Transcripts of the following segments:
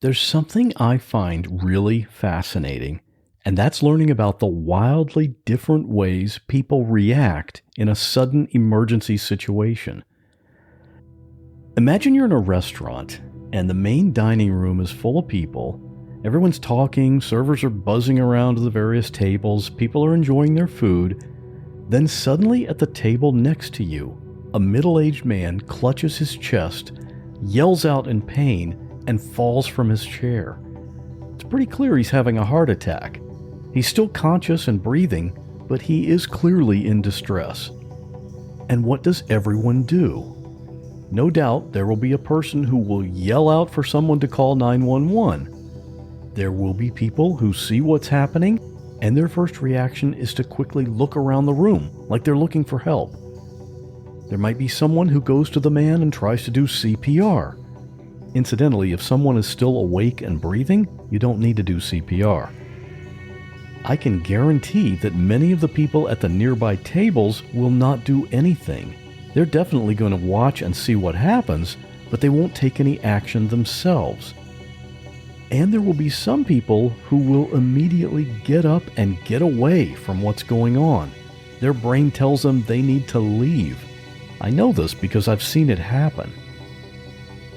There's something I find really fascinating, and that's learning about the wildly different ways people react in a sudden emergency situation. Imagine you're in a restaurant, and the main dining room is full of people. Everyone's talking, servers are buzzing around to the various tables, people are enjoying their food. Then suddenly at the table next to you, a middle-aged man clutches his chest, yells out in pain, and falls from his chair. It's pretty clear he's having a heart attack. He's still conscious and breathing, but he is clearly in distress. And what does everyone do? No doubt there will be a person who will yell out for someone to call 911. There will be people who see what's happening, and their first reaction is to quickly look around the room like they're looking for help. There might be someone who goes to the man and tries to do CPR. Incidentally, if someone is still awake and breathing, you don't need to do CPR. I can guarantee that many of the people at the nearby tables will not do anything. They're definitely going to watch and see what happens, but they won't take any action themselves. And there will be some people who will immediately get up and get away from what's going on. Their brain tells them they need to leave. I know this because I've seen it happen.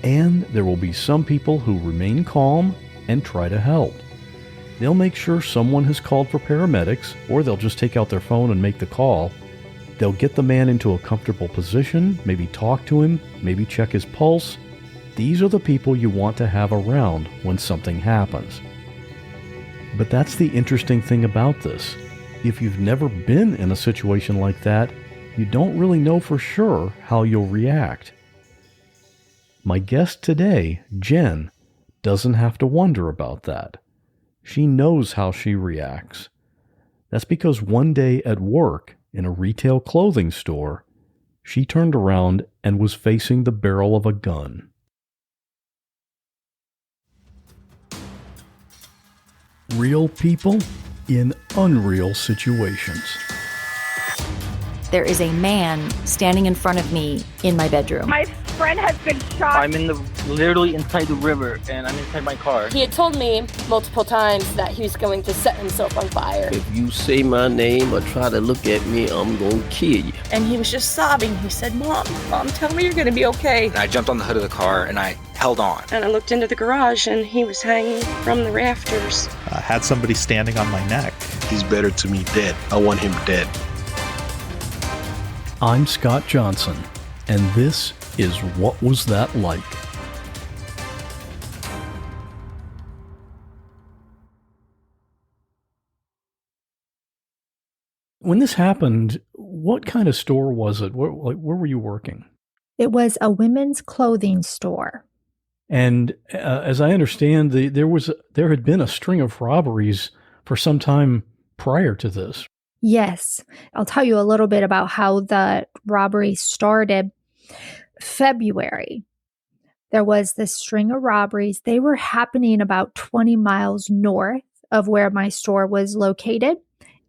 And there will be some people who remain calm and try to help. They'll make sure someone has called for paramedics, or they'll just take out their phone and make the call. They'll get the man into a comfortable position, maybe talk to him, maybe check his pulse. These are the people you want to have around when something happens. But that's the interesting thing about this. If you've never been in a situation like that, you don't really know for sure how you'll react. My guest today, Jen, doesn't have to wonder about that. She knows how she reacts. That's because one day at work, in a retail clothing store, she turned around and was facing the barrel of a gun. Real people in unreal situations. There is a man standing in front of me in my bedroom. My friend has been shot. I'm literally inside the river, and I'm inside my car. He had told me multiple times that he was going to set himself on fire. If you say my name or try to look at me, I'm going to kill you. And he was just sobbing. He said, Mom, tell me you're going to be okay. And I jumped on the hood of the car, and I held on. And I looked into the garage, and he was hanging from the rafters. I had somebody standing on my neck. He's better to me dead. I want him dead. I'm Scott Johnson, and this is What Was That Like? When this happened, what kind of store was it? Where were you working? It was a women's clothing store. And as I understand, there had been a string of robberies for some time prior to this. Yes. I'll tell you a little bit about how the robbery started. February, there was this string of robberies. They were happening about 20 miles north of where my store was located,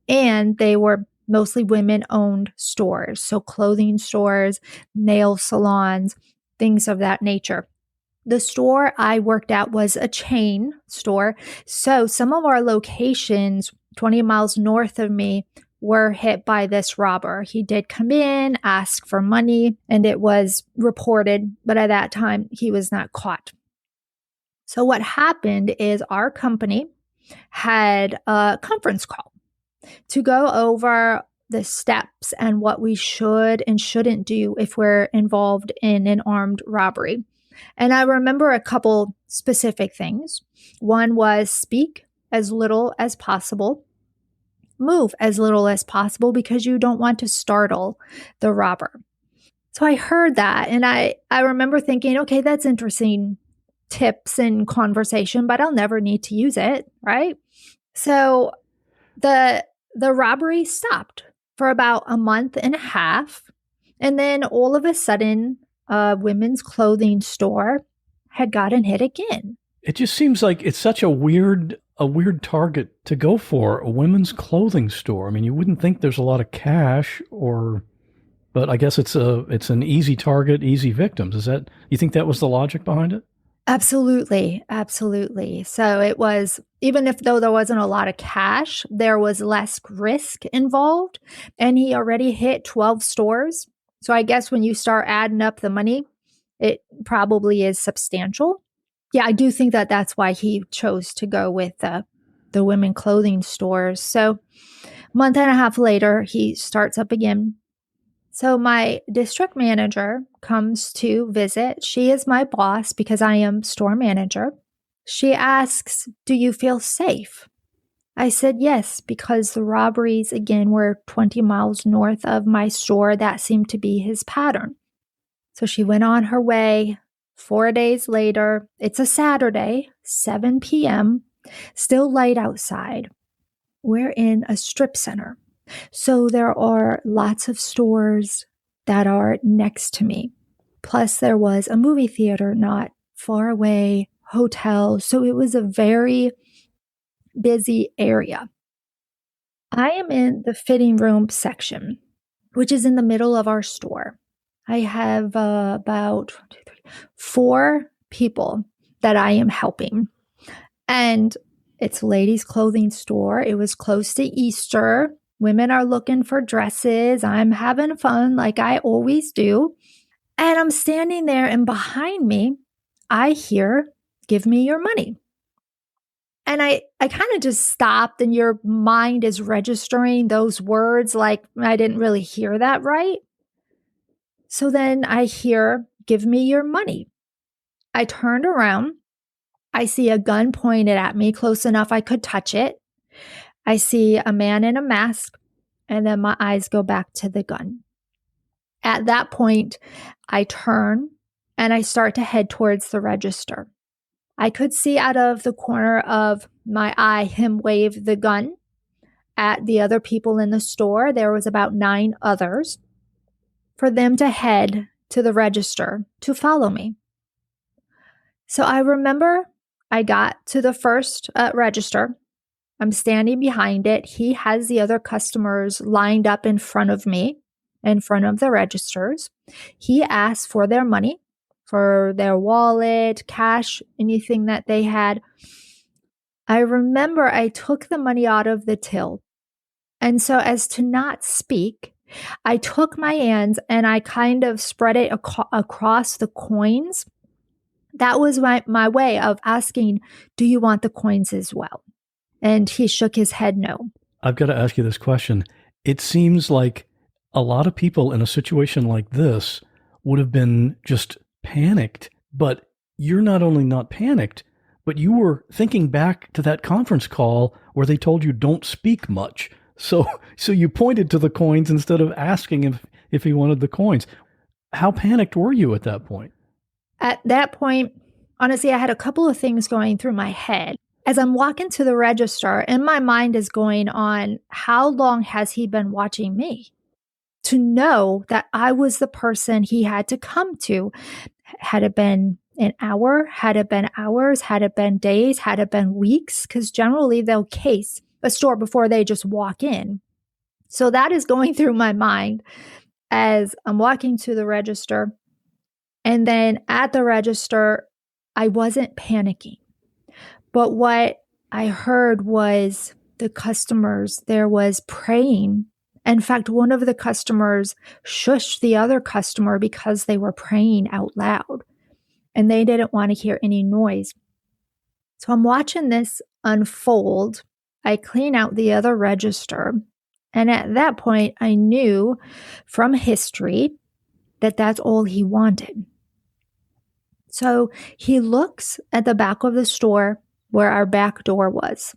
and they were mostly women-owned stores, so clothing stores, nail salons, things of that nature. The store I worked at was a chain store, so some of our locations 20 miles north of me were hit by this robber. He did come in, ask for money, and it was reported, but at that time, he was not caught. So what happened is our company had a conference call to go over the steps and what we should and shouldn't do if we're involved in an armed robbery. And I remember a couple specific things. One was speak as little as possible. Move as little as possible because you don't want to startle the robber. So I heard that and I remember thinking, okay, that's interesting tips and conversation, but I'll never need to use it, right? So the robbery stopped for about a month and a half. And then all of a sudden, a women's clothing store had gotten hit again. It just seems like it's such a weird target to go for, a women's clothing store. I mean, you wouldn't think there's a lot of cash, but I guess it's an easy target, easy victims. You think that was the logic behind it? Absolutely. Absolutely. So it was, even if though there wasn't a lot of cash, there was less risk involved. And he already hit 12 stores. So I guess when you start adding up the money, it probably is substantial. Yeah, I do think that that's why he chose to go with the women clothing stores. So a month and a half later, he starts up again. So my district manager comes to visit. She is my boss because I am store manager. She asks, "Do you feel safe?" I said yes, because the robberies again were 20 miles north of my store. That seemed to be his pattern. So she went on her way. 4 days later, it's a Saturday, 7 p.m., still light outside. We're in a strip center. So there are lots of stores that are next to me. Plus, there was a movie theater not far away, hotel. So it was a very busy area. I am in the fitting room section, which is in the middle of our store. I have about 4 people that I am helping. And it's a ladies' clothing store. It was close to Easter. Women are looking for dresses. I'm having fun like I always do. And I'm standing there, and behind me, I hear, "Give me your money." And I kind of just stopped, and your mind is registering those words like I didn't really hear that right. So then I hear, "Give me your money." I turned around. I see a gun pointed at me close enough I could touch it. I see a man in a mask, and then my eyes go back to the gun. At that point, I turn and I start to head towards the register. I could see out of the corner of my eye him wave the gun at the other people in the store. There was about 9 others, for them to head to the register to follow me. So I remember I got to the first register. I'm standing behind it. He has the other customers lined up in front of me, in front of the registers. He asked for their money, for their wallet, cash, anything that they had. I remember I took the money out of the till. And so as to not speak, I took my hands and I kind of spread it across the coins. That was my way of asking, "Do you want the coins as well?" And he shook his head no. I've got to ask you this question. It seems like a lot of people in a situation like this would have been just panicked, but you're not only not panicked, but you were thinking back to that conference call where they told you don't speak much. So you pointed to the coins instead of asking if he wanted the coins. How panicked were you at that point? At that point, honestly, I had a couple of things going through my head. As I'm walking to the register, and my mind is going on, how long has he been watching me? To know that I was the person he had to come to. Had it been an hour? Had it been hours? Had it been days? Had it been weeks? Because generally they'll case a store before they just walk in. So that is going through my mind as I'm walking to the register. And then at the register, I wasn't panicking. But what I heard was the customers, there was praying. In fact, one of the customers shushed the other customer because they were praying out loud and they didn't want to hear any noise. So I'm watching this unfold. I clean out the other register. And at that point, I knew from history that that's all he wanted. So he looks at the back of the store where our back door was.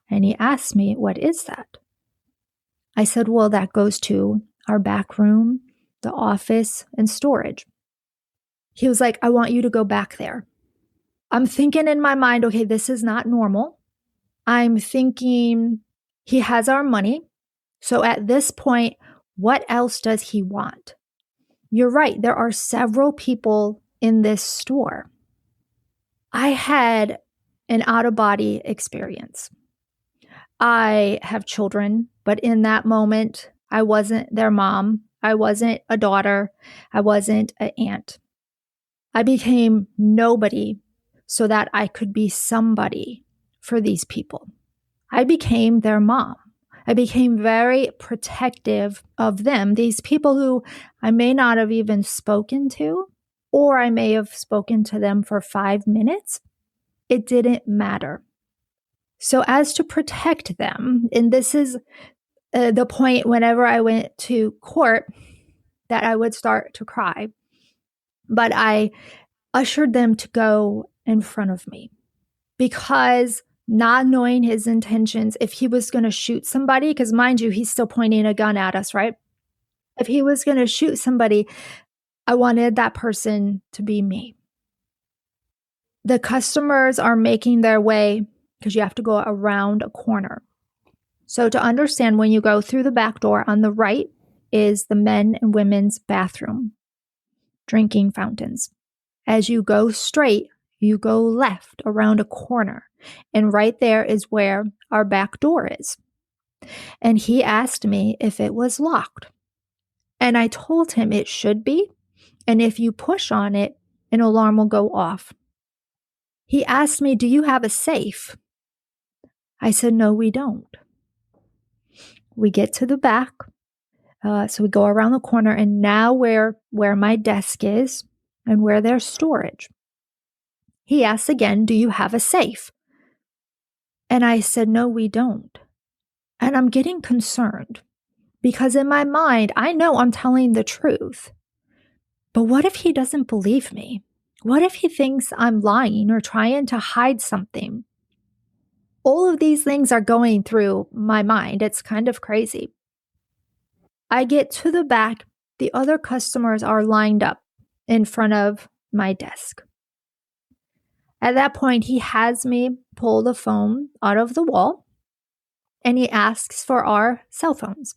And he asked me, "What is that?" I said, "Well, that goes to our back room, the office, and storage." He was like, "I want you to go back there." I'm thinking in my mind, okay, this is not normal. I'm thinking he has our money. So at this point, what else does he want? You're right. There are several people in this store. I had an out-of-body experience. I have children, but in that moment, I wasn't their mom. I wasn't a daughter. I wasn't an aunt. I became nobody so that I could be somebody for these people. I became their mom. I became very protective of them, these people who I may not have even spoken to, or I may have spoken to them for 5 minutes. It didn't matter. So as to protect them, and this is the point whenever I went to court that I would start to cry, but I ushered them to go in front of me because not knowing his intentions, if he was going to shoot somebody, because mind you, he's still pointing a gun at us, right? If he was going to shoot somebody, I wanted that person to be me. The customers are making their way because you have to go around a corner. So to understand, when you go through the back door, on the right is the men and women's bathroom, drinking fountains. As you go straight, you go left around a corner, and right there is where our back door is. And he asked me if it was locked. And I told him it should be, and if you push on it, an alarm will go off. He asked me, "Do you have a safe?" I said, "No, we don't." We get to the back, so we go around the corner, and now where my desk is and where there's storage. He asks again, "Do you have a safe?" And I said, "No, we don't." And I'm getting concerned because in my mind, I know I'm telling the truth. But what if he doesn't believe me? What if he thinks I'm lying or trying to hide something? All of these things are going through my mind. It's kind of crazy. I get to the back. The other customers are lined up in front of my desk. At that point, he has me pull the phone out of the wall, and he asks for our cell phones.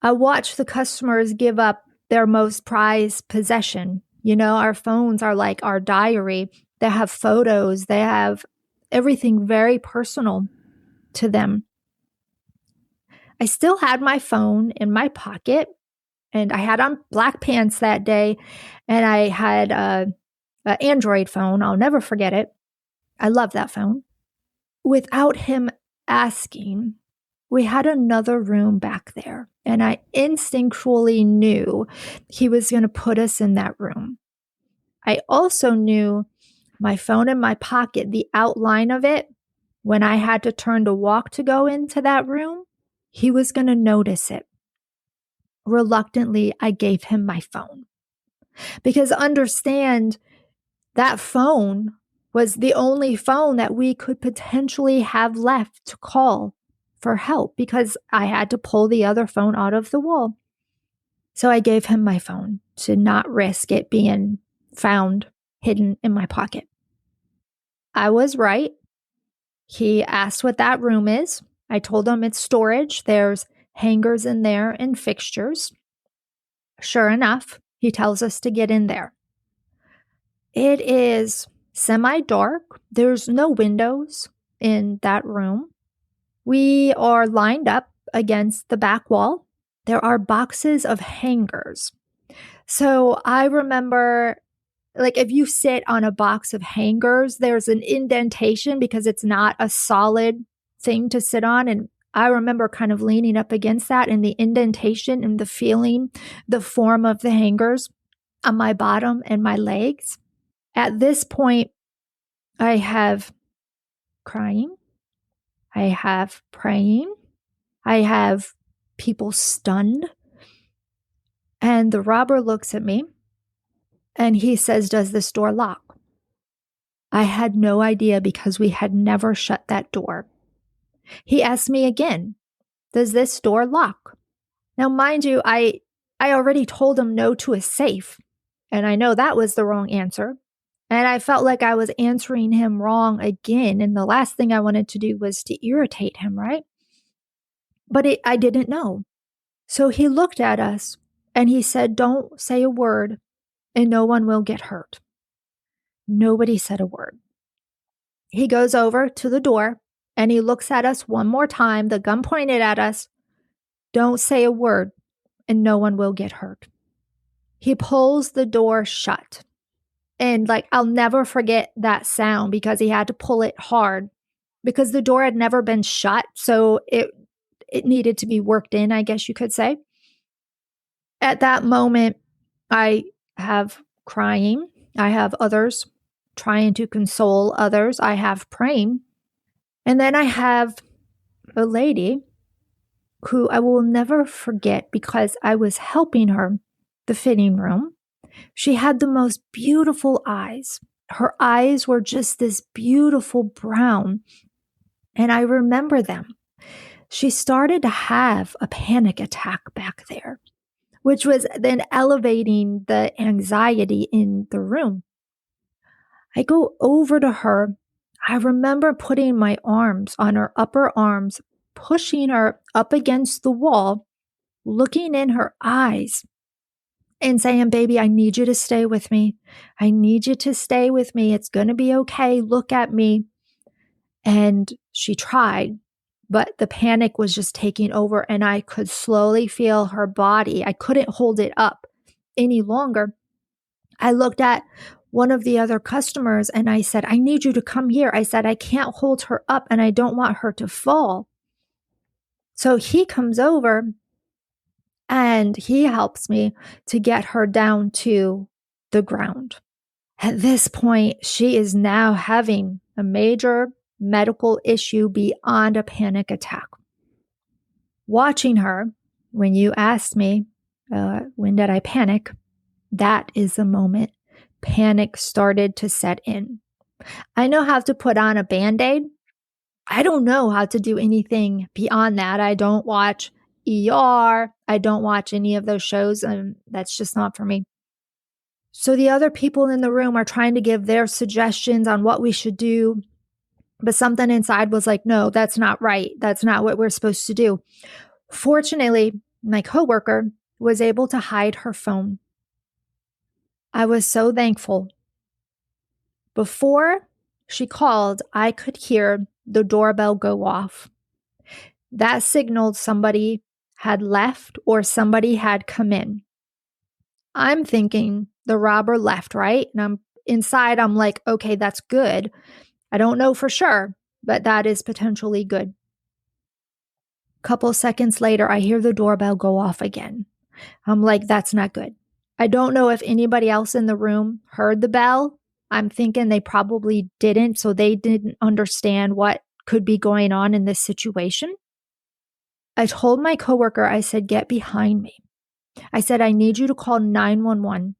I watch the customers give up their most prized possession. You know, our phones are like our diary. They have photos. They have everything very personal to them. I still had my phone in my pocket, and I had on black pants that day, and I had an Android phone. I'll never forget it. I love that phone. Without him asking, we had another room back there, and I instinctually knew he was going to put us in that room. I also knew my phone in my pocket, the outline of it, when I had to turn to walk to go into that room, he was going to notice it. Reluctantly, I gave him my phone. Because understand, that phone was the only phone that we could potentially have left to call for help because I had to pull the other phone out of the wall. So I gave him my phone to not risk it being found hidden in my pocket. I was right. He asked what that room is. I told him it's storage. There's hangers in there and fixtures. Sure enough, he tells us to get in there. It is semi-dark. There's no windows in that room. We are lined up against the back wall. There are boxes of hangers. So I remember, like, if you sit on a box of hangers, there's an indentation because it's not a solid thing to sit on. And I remember kind of leaning up against that, and the indentation and the feeling, the form of the hangers on my bottom and my legs. At this point, I have crying. I have praying. I have people stunned. And the robber looks at me and he says, "Does this door lock?" I had no idea because we had never shut that door. He asked me again, "Does this door lock?" Now, mind you, I already told him no to a safe, and I know that was the wrong answer. And I felt like I was answering him wrong again. And the last thing I wanted to do was to irritate him, right? But I didn't know. So he looked at us and he said, "Don't say a word and no one will get hurt." Nobody said a word. He goes over to the door and he looks at us one more time, the gun pointed at us. "Don't say a word and no one will get hurt." He pulls the door shut. And like, I'll never forget that sound because he had to pull it hard because the door had never been shut. So it needed to be worked in, I guess you could say. At that moment, I have crying. I have others trying to console others. I have praying. And then I have a lady who I will never forget because I was helping her the fitting room. She had the most beautiful eyes. Her eyes were just this beautiful brown. And I remember them. She started to have a panic attack back there, which was then elevating the anxiety in the room. I go over to her. I remember putting my arms on her upper arms, pushing her up against the wall, looking in her eyes and saying, baby, I need you to stay with me. I need you to stay with me. It's going to be okay. Look at me. And she tried, but the panic was just taking over and I could slowly feel her body. I couldn't hold it up any longer. I looked at one of the other customers and I said, I need you to come here. I said, I can't hold her up and I don't want her to fall. So he comes over and he helps me to get her down to the ground. At this point, she is now having a major medical issue beyond a panic attack. Watching her, when you asked me, when did I panic? That is the moment panic started to set in. I know how to put on a Band-Aid. I don't know how to do anything beyond that. I don't watch ER. I don't watch any of those shows, and that's just not for me. So the other people in the room are trying to give their suggestions on what we should do. But something inside was like, no, that's not right. That's not what we're supposed to do. Fortunately, my coworker was able to hide her phone. I was so thankful. Before she called, I could hear the doorbell go off. That signaled somebody had left or somebody had come in. I'm thinking the robber left, right? And I'm like, okay, that's good. I don't know for sure, but that is potentially good. Couple seconds later, I hear the doorbell go off again. I'm like, that's not good. I don't know if anybody else in the room heard the bell. I'm thinking they probably didn't, so they didn't understand what could be going on in this situation. I told my coworker, I said, get behind me. I said, I need you to call 911.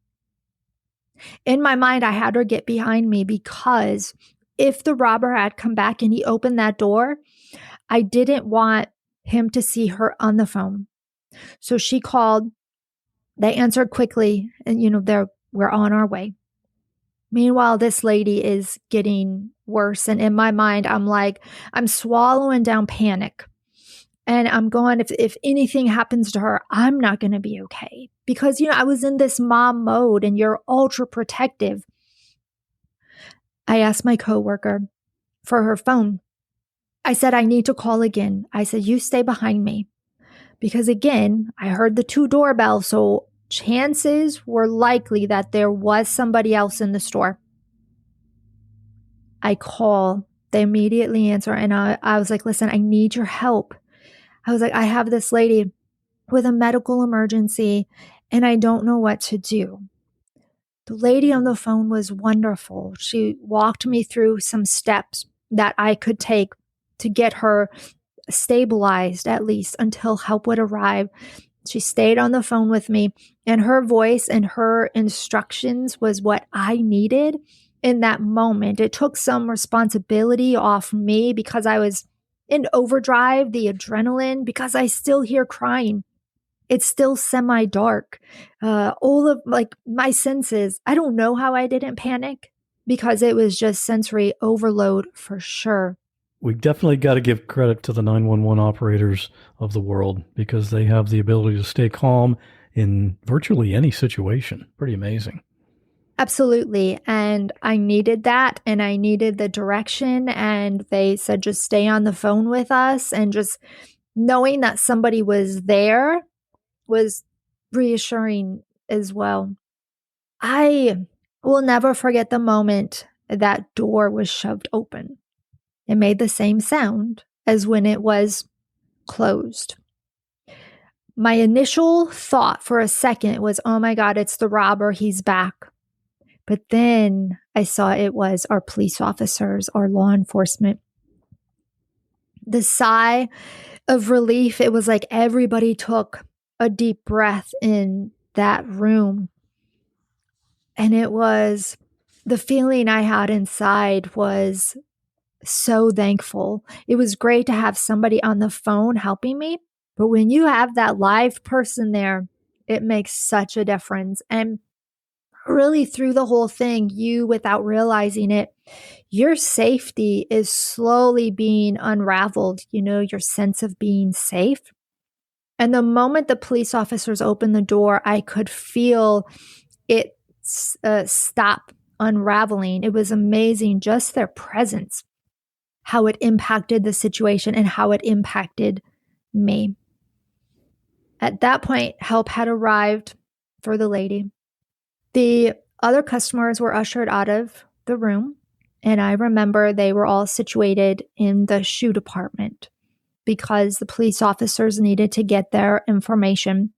In my mind, I had her get behind me because if the robber had come back and he opened that door, I didn't want him to see her on the phone. So she called. They answered quickly, and we're on our way. Meanwhile, this lady is getting worse. And in my mind, I'm like, I'm swallowing down panic. And I'm going, if anything happens to her, I'm not going to be okay. Because, I was in this mom mode and you're ultra protective. I asked my coworker for her phone. I said, I need to call again. I said, you stay behind me. Because again, I heard the 2 doorbells, so chances were likely that there was somebody else in the store. I call, they immediately answer, and I was like, listen, I need your help. I was like, I have this lady with a medical emergency, and I don't know what to do. The lady on the phone was wonderful. She walked me through some steps that I could take to get her stabilized, at least until help would arrive. She stayed on the phone with me, and her voice and her instructions was what I needed in that moment. It took some responsibility off me because I was in overdrive, the adrenaline, because I still hear crying. It's still semi-dark. All of my senses, I don't know how I didn't panic because it was just sensory overload for sure. We definitely got to give credit to the 911 operators of the world because they have the ability to stay calm in virtually any situation. Pretty amazing. Absolutely. And I needed that, and I needed the direction. And they said, just stay on the phone with us. And just knowing that somebody was there was reassuring as well. I We'll never forget the moment that door was shoved open. It made the same sound as when it was closed. My initial thought for a second was, oh my God, it's the robber. He's back. But then I saw it was our police officers, our law enforcement. The sigh of relief, it was like everybody took a deep breath in that room. And it was, the feeling I had inside was so thankful. It was great to have somebody on the phone helping me. But when you have that live person there, it makes such a difference. And really through the whole thing, you, without realizing it, your safety is slowly being unraveled, your sense of being safe. And the moment the police officers opened the door, I could feel it stop unraveling. It was amazing, just their presence, how it impacted the situation and how it impacted me. At that point, help had arrived for the lady. The other customers were ushered out of the room, and I remember they were all situated in the shoe department because the police officers needed to get their information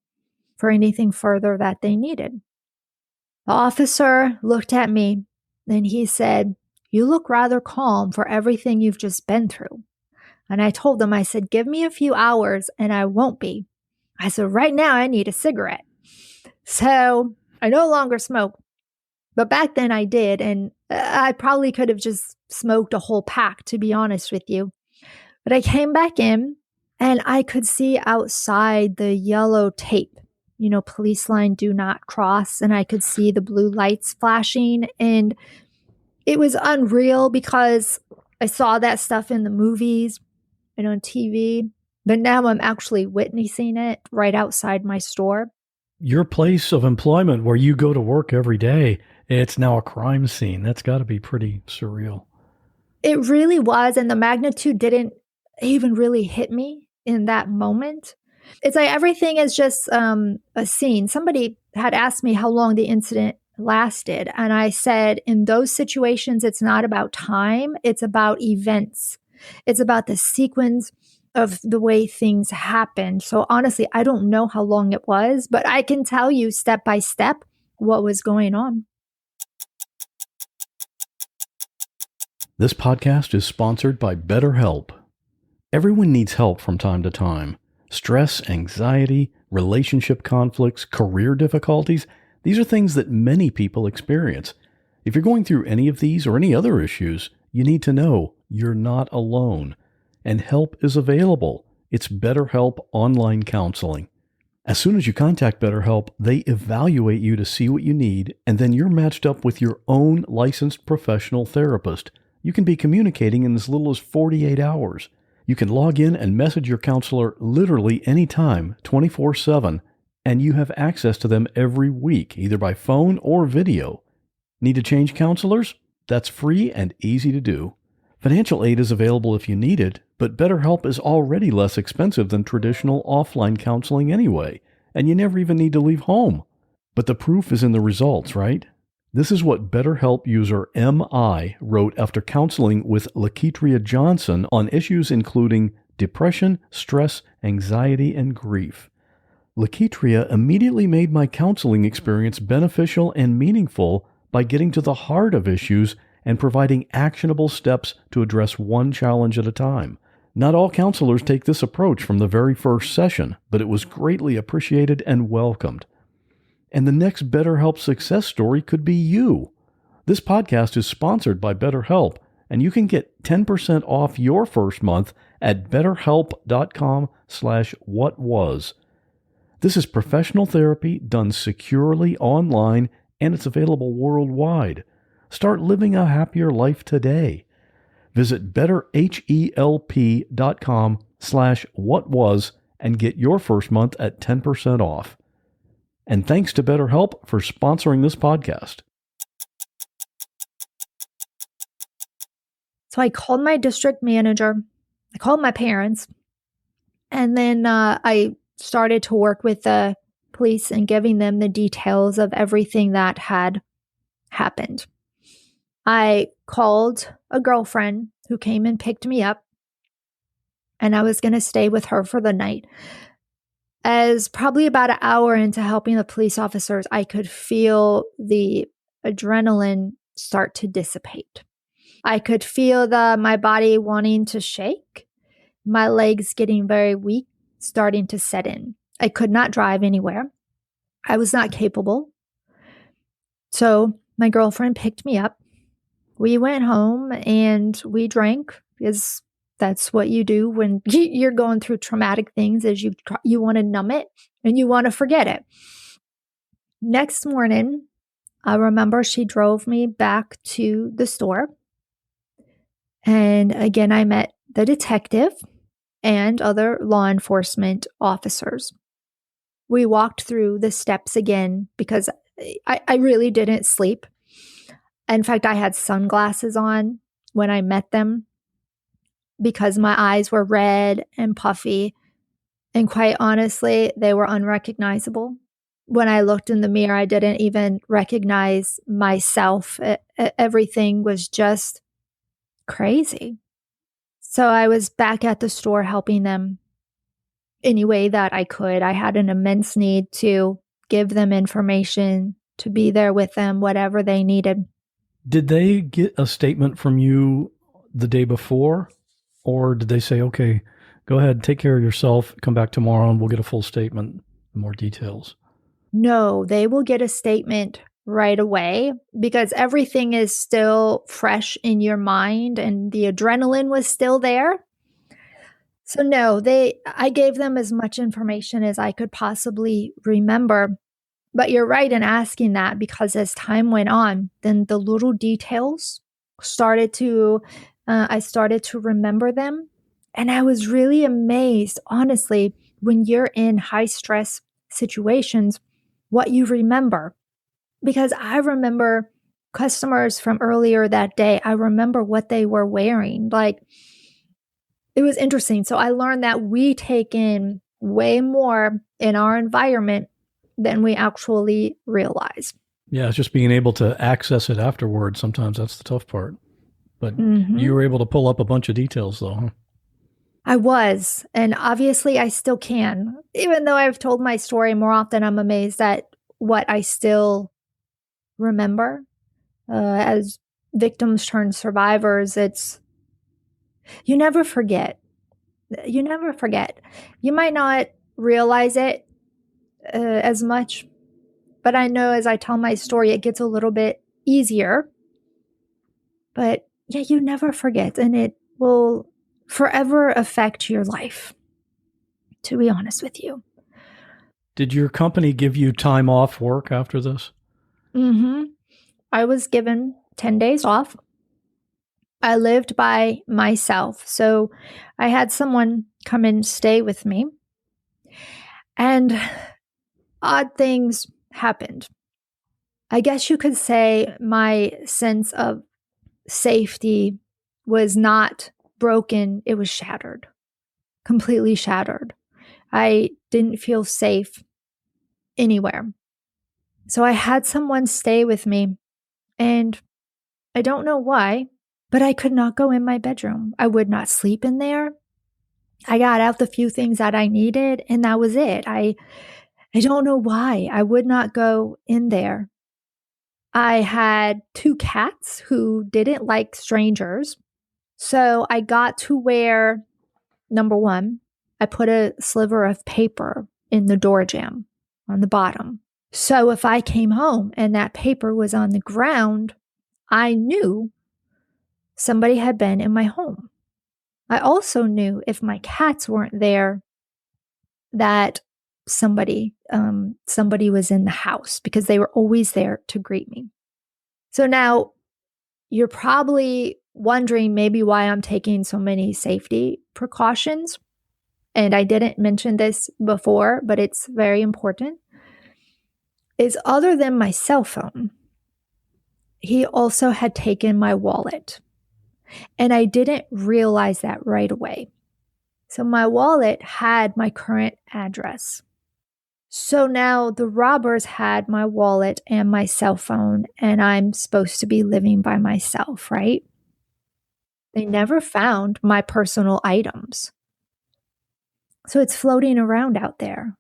for anything further that they needed. The officer looked at me and he said, "You look rather calm for everything you've just been through." And I told him, I said, "Give me a few hours and I won't be." I said, "Right now I need a cigarette." So I no longer smoke, but back then I did. And I probably could have just smoked a whole pack, to be honest with you. But I came back in and I could see outside the yellow tape, police line do not cross. And I could see the blue lights flashing. And it was unreal because I saw that stuff in the movies and on TV. But now I'm actually witnessing it right outside my store. Your place of employment where you go to work every day, it's now a crime scene. That's got to be pretty surreal. It really was. And the magnitude didn't even really hit me in that moment. It's like everything is just a scene. Somebody had asked me how long the incident lasted. And I said, in those situations, it's not about time. It's about events. It's about the sequence of the way things happened. So honestly, I don't know how long it was, but I can tell you step by step what was going on. This podcast is sponsored by BetterHelp. Everyone needs help from time to time. Stress, anxiety, relationship conflicts, career difficulties, these are things that many people experience. If you're going through any of these or any other issues, you need to know you're not alone. And help is available. It's BetterHelp Online Counseling. As soon as you contact BetterHelp, they evaluate you to see what you need, and then you're matched up with your own licensed professional therapist. You can be communicating in as little as 48 hours. You can log in and message your counselor literally anytime, 24/7, and you have access to them every week, either by phone or video. Need to change counselors? That's free and easy to do. Financial aid is available if you need it, but BetterHelp is already less expensive than traditional offline counseling anyway, and you never even need to leave home. But the proof is in the results, right? This is what BetterHelp user MI wrote after counseling with Laketria Johnson on issues including depression, stress, anxiety, and grief. Laketria immediately made my counseling experience beneficial and meaningful by getting to the heart of issues and providing actionable steps to address one challenge at a time. Not all counselors take this approach from the very first session, but it was greatly appreciated and welcomed. And the next BetterHelp success story could be you. This podcast is sponsored by BetterHelp, and you can get 10% off your first month at betterhelp.com/whatwas. This is professional therapy done securely online, and it's available worldwide. Start living a happier life today. Visit betterhelp.com/whatwas and get your first month at 10% off. And thanks to BetterHelp for sponsoring this podcast. So I called my district manager, I called my parents, and then I started to work with the police and giving them the details of everything that had happened. I called a girlfriend who came and picked me up, and I was going to stay with her for the night. As probably about an hour into helping the police officers, I could feel the adrenaline start to dissipate. I could feel my body wanting to shake, my legs getting very weak, starting to set in. I could not drive anywhere. I was not capable. So my girlfriend picked me up. We went home and we drank, because that's what you do when you're going through traumatic things, is you want to numb it and you want to forget it. Next morning, I remember she drove me back to the store. And again, I met the detective and other law enforcement officers. We walked through the steps again because I really didn't sleep. In fact, I had sunglasses on when I met them because my eyes were red and puffy. And quite honestly, they were unrecognizable. When I looked in the mirror, I didn't even recognize myself. Everything was just crazy. So I was back at the store helping them any way that I could. I had an immense need to give them information, to be there with them, whatever they needed. Did they get a statement from you the day before? Or did they say, okay, go ahead, take care of yourself, come back tomorrow and we'll get a full statement, more details? No, they will get a statement right away because everything is still fresh in your mind and the adrenaline was still there. So no, I gave them as much information as I could possibly remember. But you're right in asking that, because as time went on, then the little details I started to remember them. And I was really amazed, honestly, when you're in high stress situations, what you remember. Because I remember customers from earlier that day. I remember what they were wearing. Like, it was interesting. So I learned that we take in way more in our environment than we actually realize. Yeah, it's just being able to access it afterwards. Sometimes that's the tough part. But you were able to pull up a bunch of details, though, huh? I was. And obviously, I still can. Even though I've told my story more often, I'm amazed at what I still remember. As victims turn survivors, you never forget. You never forget. You might not realize it as much, but I know as I tell my story, it gets a little bit easier. But yeah, you never forget, and it will forever affect your life, to be honest with you. Did your company give you time off work after this? I was given 10 days off. I lived by myself, so I had someone come and stay with me. And odd things happened. I guess you could say my sense of safety was not broken, it was shattered, completely shattered. I didn't feel safe anywhere. So I had someone stay with me, and I don't know why, but I could not go in my bedroom. I would not sleep in there. I got out the few things that I needed, and that was it. I don't know why I would not go in there. I had 2 cats who didn't like strangers. So I got to where, number one, I put a sliver of paper in the door jamb on the bottom. So if I came home and that paper was on the ground, I knew somebody had been in my home. I also knew if my cats weren't there, that somebody was in the house, because they were always there to greet me. So now you're probably wondering maybe why I'm taking so many safety precautions. And I didn't mention this before, but it's very important. Is other than my cell phone, he also had taken my wallet. And I didn't realize that right away. So my wallet had my current address. So now the robbers had my wallet and my cell phone, and I'm supposed to be living by myself, right? They never found my personal items. So it's floating around out there.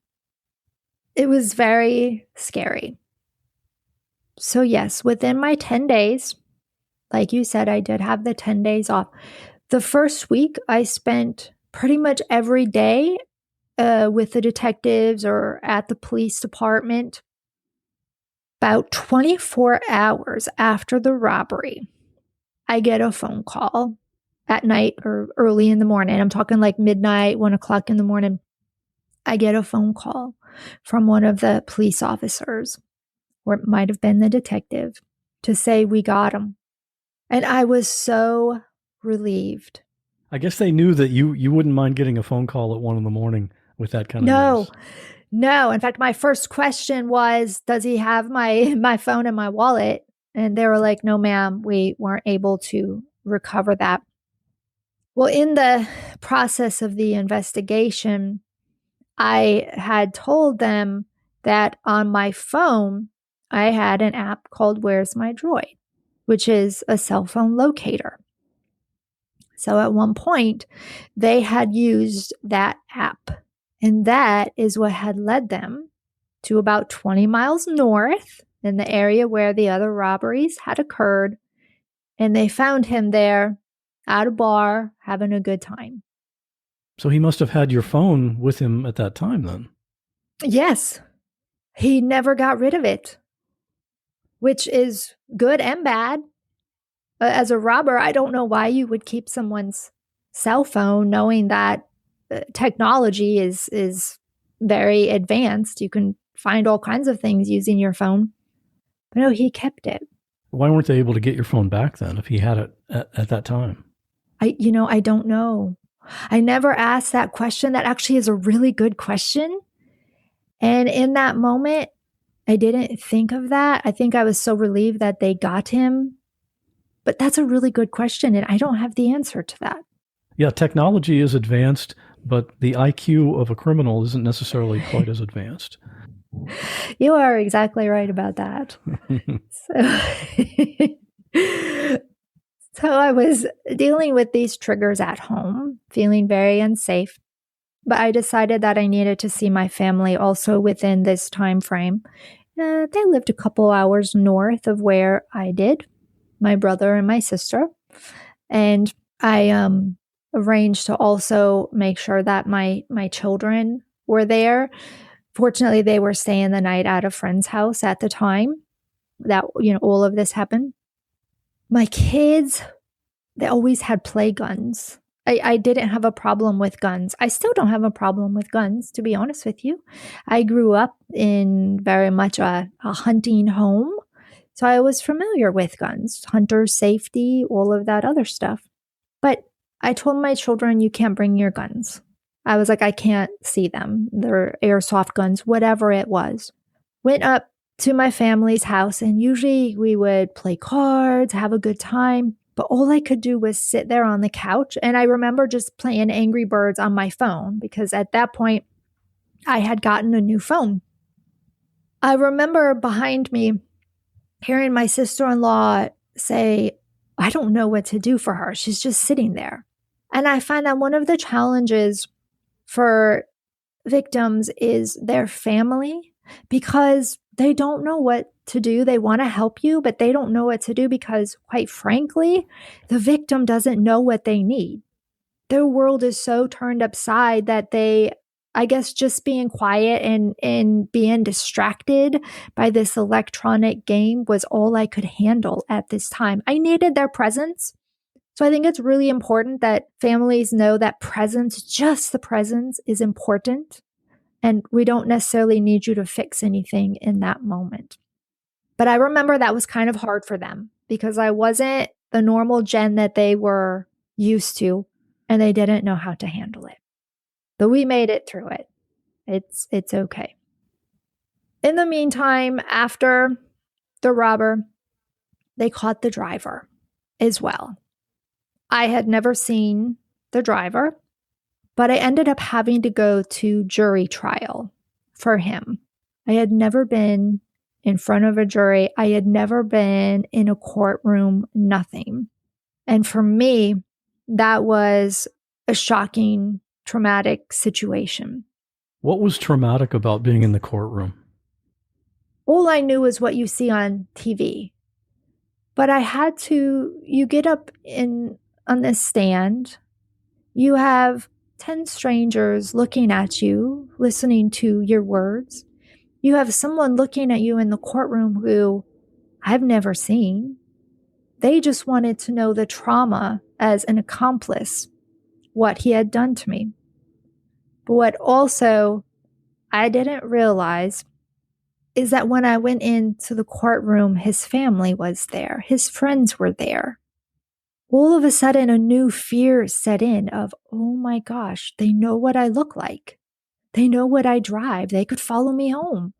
It was very scary. So yes, within my 10 days, like you said, I did have the 10 days off. The first week I spent pretty much every day with the detectives or at the police department. About 24 hours after the robbery, I get a phone call at night or early in the morning. I'm talking like midnight, 1 o'clock in the morning. I get a phone call from one of the police officers, or it might have been the detective, to say we got him. And I was so relieved. I guess they knew that you wouldn't mind getting a phone call at 1 a.m. with that kind of news. No. In fact, my first question was, does he have my phone and my wallet? And they were like, no, ma'am, we weren't able to recover that. Well, in the process of the investigation, I had told them that on my phone, I had an app called Where's My Droid, which is a cell phone locator. So at one point, they had used that app, and that is what had led them to about 20 miles north in the area where the other robberies had occurred, and they found him there at a bar having a good time. So he must have had your phone with him at that time then. Yes. He never got rid of it, which is good and bad. As a robber, I don't know why you would keep someone's cell phone knowing that technology is very advanced. You can find all kinds of things using your phone. But no, he kept it. Why weren't they able to get your phone back then if he had it at that time? I don't know. I never asked that question. That actually is a really good question. And in that moment, I didn't think of that. I think I was so relieved that they got him. But that's a really good question, and I don't have the answer to that. Yeah, technology is advanced, but the IQ of a criminal isn't necessarily quite as advanced. You are exactly right about that. So I was dealing with these triggers at home, feeling very unsafe. But I decided that I needed to see my family also within this time frame. They lived a couple hours north of where I did, my brother and my sister. And I arranged to also make sure that my children were there. Fortunately, they were staying the night at a friend's house at the time that, all of this happened. My kids, they always had play guns. I didn't have a problem with guns. I still don't have a problem with guns, to be honest with you. I grew up in very much a hunting home. So I was familiar with guns, hunter safety, all of that other stuff. But I told my children, you can't bring your guns. I was like, I can't see them. They're airsoft guns, whatever it was. Went up to my family's house, and usually we would play cards, have a good time. But all I could do was sit there on the couch. And I remember just playing Angry Birds on my phone because at that point, I had gotten a new phone. I remember behind me hearing my sister-in-law say, I don't know what to do for her. She's just sitting there. And I find that one of the challenges for victims is their family, because they don't know what to do. They want to help you, but they don't know what to do because, quite frankly, the victim doesn't know what they need. Their world is so turned upside that they, I guess, just being quiet and being distracted by this electronic game was all I could handle at this time. I needed their presence. So I think it's really important that families know that presence, just the presence, is important. And we don't necessarily need you to fix anything in that moment. But I remember that was kind of hard for them because I wasn't the normal Jen that they were used to, and they didn't know how to handle it. But we made it through it. It's okay. In the meantime, after the robber, they caught the driver as well. I had never seen the driver, but I ended up having to go to jury trial for him. I had never been in front of a jury. I had never been in a courtroom, nothing. And for me, that was a shocking, traumatic situation. What was traumatic about being in the courtroom? All I knew was what you see on TV. But I had to, you get up on this stand, you have 10 strangers looking at you, listening to your words. You have someone looking at you in the courtroom who I've never seen. They just wanted to know the trauma as an accomplice, what he had done to me. But what also I didn't realize is that when I went into the courtroom, his family was there. His friends were there. All of a sudden, a new fear set in of, oh my gosh, they know what I look like. They know what I drive. They could follow me home.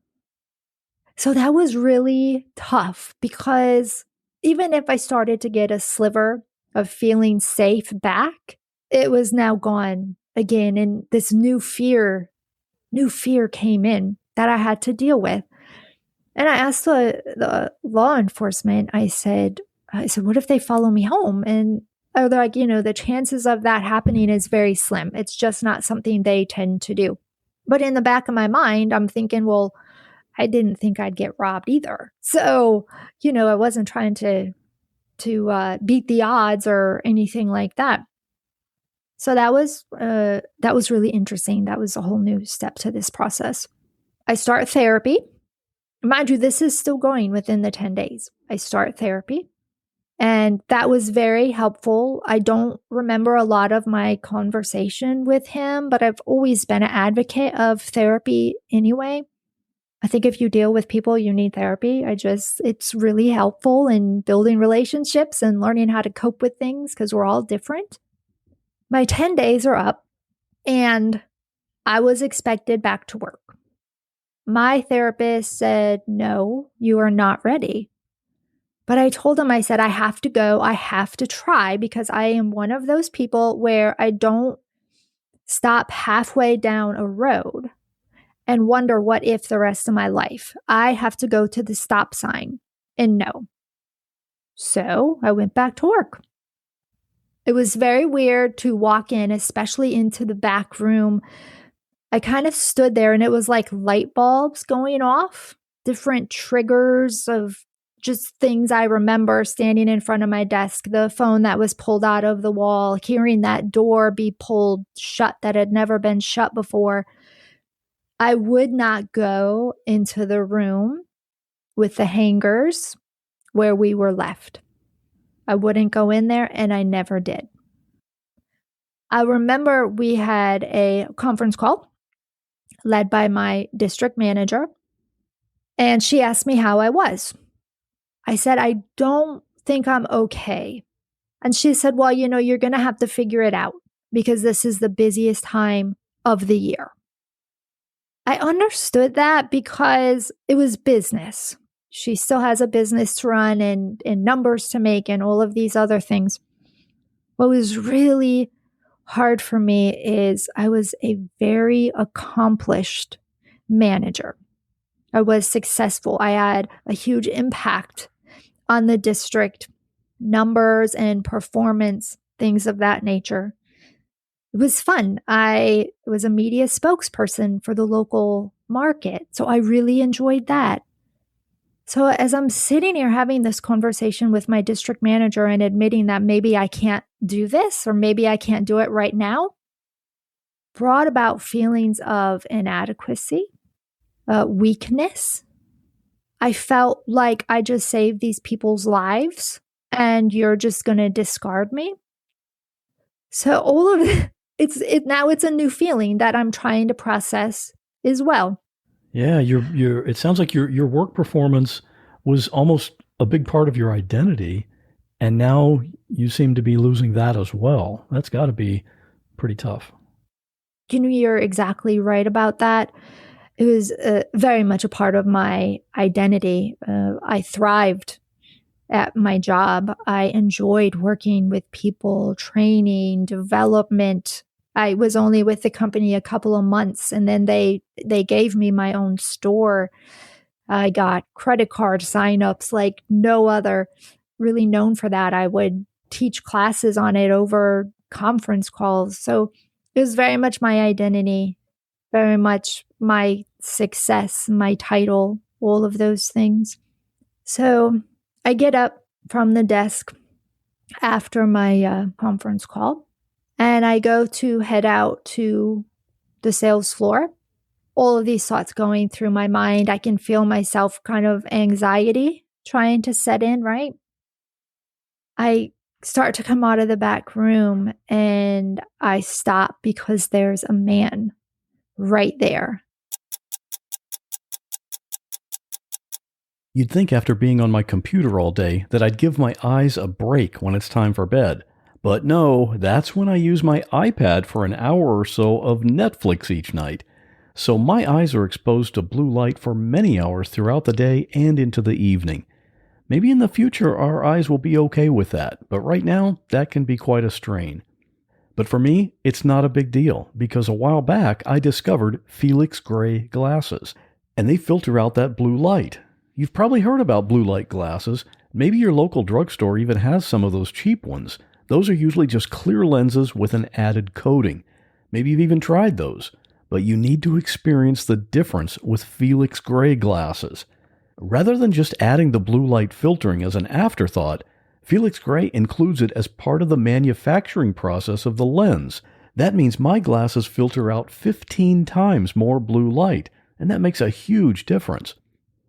So that was really tough because even if I started to get a sliver of feeling safe back, it was now gone again. And this new fear came in that I had to deal with. And I asked the law enforcement, I said, what if they follow me home? And they're like, the chances of that happening is very slim. It's just not something they tend to do. But in the back of my mind, I'm thinking, well, I didn't think I'd get robbed either. So, I wasn't trying to beat the odds or anything like that. So that was really interesting. That was a whole new step to this process. I start therapy. Mind you, this is still going within the 10 days. I start therapy. And that was very helpful. I don't remember a lot of my conversation with him, but I've always been an advocate of therapy anyway. I think if you deal with people, you need therapy. It's really helpful in building relationships and learning how to cope with things because we're all different. My 10 days are up and I was expected back to work. My therapist said, no, you are not ready. But I told him, I said, I have to go. I have to try because I am one of those people where I don't stop halfway down a road and wonder what if the rest of my life. I have to go to the stop sign and no. So I went back to work. It was very weird to walk in, especially into the back room. I kind of stood there and it was like light bulbs going off, different triggers of just things I remember standing in front of my desk, the phone that was pulled out of the wall, hearing that door be pulled shut that had never been shut before. I would not go into the room with the hangers where we were left. I wouldn't go in there and I never did. I remember we had a conference call led by my district manager, and she asked me how I was. I said, I don't think I'm okay. And she said, well, you're going to have to figure it out because this is the busiest time of the year. I understood that because it was business. She still has a business to run and numbers to make and all of these other things. What was really hard for me is I was a very accomplished manager. I was successful. I had a huge impact on the district, numbers and performance, things of that nature. It was fun. I was a media spokesperson for the local market, so I really enjoyed that. So as I'm sitting here having this conversation with my district manager and admitting that maybe I can't do this or maybe I can't do it right now, brought about feelings of inadequacy, weakness. I felt like I just saved these people's lives and you're just going to discard me. So all of it, now it's a new feeling that I'm trying to process as well. Yeah, it sounds like your work performance was almost a big part of your identity, and now you seem to be losing that as well. That's got to be pretty tough. You're exactly right about that. It was very much a part of my identity. I thrived at my job. I enjoyed working with people, training, development. I was only with the company a couple of months, and then they gave me my own store. I got credit card signups like no other, really known for that. I would teach classes on it over conference calls. So it was very much my identity, very much my success, my title, all of those things. So I get up from the desk after my conference call, and I go to head out to the sales floor. All of these thoughts going through my mind. I can feel myself kind of anxiety trying to set in, right? I start to come out of the back room and I stop because there's a man right there. You'd think after being on my computer all day that I'd give my eyes a break when it's time for bed. But no, that's when I use my iPad for an hour or so of Netflix each night. So my eyes are exposed to blue light for many hours throughout the day and into the evening. Maybe in the future our eyes will be okay with that, but right now that can be quite a strain. But for me, it's not a big deal, because a while back I discovered Felix gray glasses, and they filter out that blue light. You've probably heard about blue light glasses. Maybe your local drugstore even has some of those cheap ones. Those are usually just clear lenses with an added coating. Maybe you've even tried those. But you need to experience the difference with Felix gray glasses. Rather than just adding the blue light filtering as an afterthought, Felix gray includes it as part of the manufacturing process of the lens. That means my glasses filter out 15 times more blue light, and that makes a huge difference.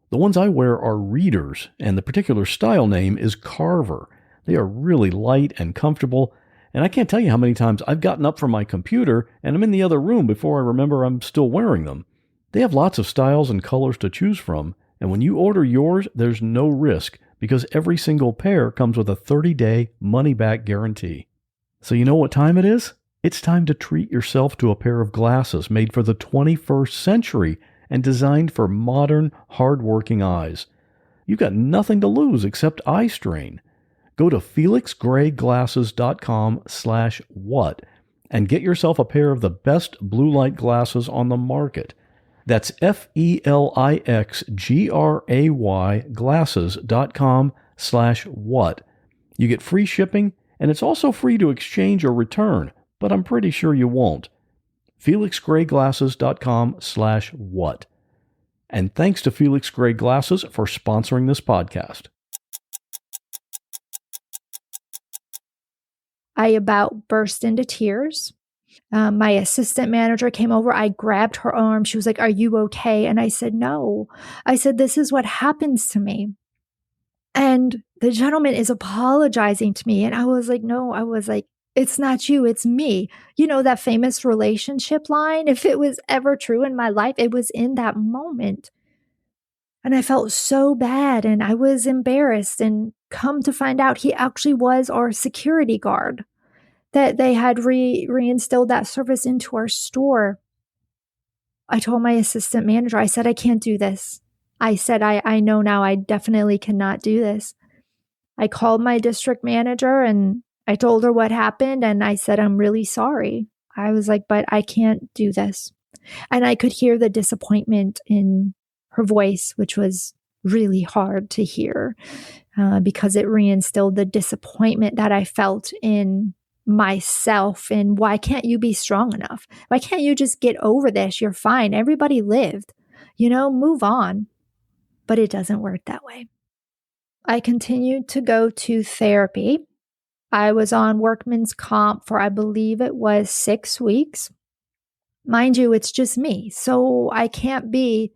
The ones I wear are readers, and the particular style name is Carver. They are really light and comfortable, and I can't tell you how many times I've gotten up from my computer and I'm in the other room before I remember I'm still wearing them. They have lots of styles and colors to choose from, and when you order yours, there's no risk because every single pair comes with a 30-day money-back guarantee. So you know what time it is? It's time to treat yourself to a pair of glasses made for the 21st century and designed for modern, hard-working eyes. You've got nothing to lose except eye strain. Go to felixgrayglasses.com/what and get yourself a pair of the best blue light glasses on the market. That's FELIXGRAY glasses.com/what. You get free shipping, and it's also free to exchange or return, but I'm pretty sure you won't. felixgrayglasses.com/what. And thanks to Felix Gray Glasses for sponsoring this podcast. I about burst into tears. My assistant manager came over. I grabbed her arm. She was like, "Are you okay?" And I said, "No." I said, "This is what happens to me." And the gentleman is apologizing to me. And I was like, "No," I was like, "It's not you, it's me." You know, that famous relationship line, if it was ever true in my life, it was in that moment. And I felt so bad and I was embarrassed, and come to find out he actually was our security guard, that they had reinstilled that service into our store. I told my assistant manager, I said, "I can't do this." I said, I know now I definitely cannot do this. I called my district manager and I told her what happened, and I said, "I'm really sorry." I was like, "But I can't do this." And I could hear the disappointment in her voice, which was really hard to hear because it reinstilled the disappointment that I felt in myself. And why can't you be strong enough? Why can't you just get over this? You're fine. Everybody lived, move on. But it doesn't work that way. I continued to go to therapy. I was on workman's comp for, I believe it was 6 weeks. Mind you, it's just me. So I can't be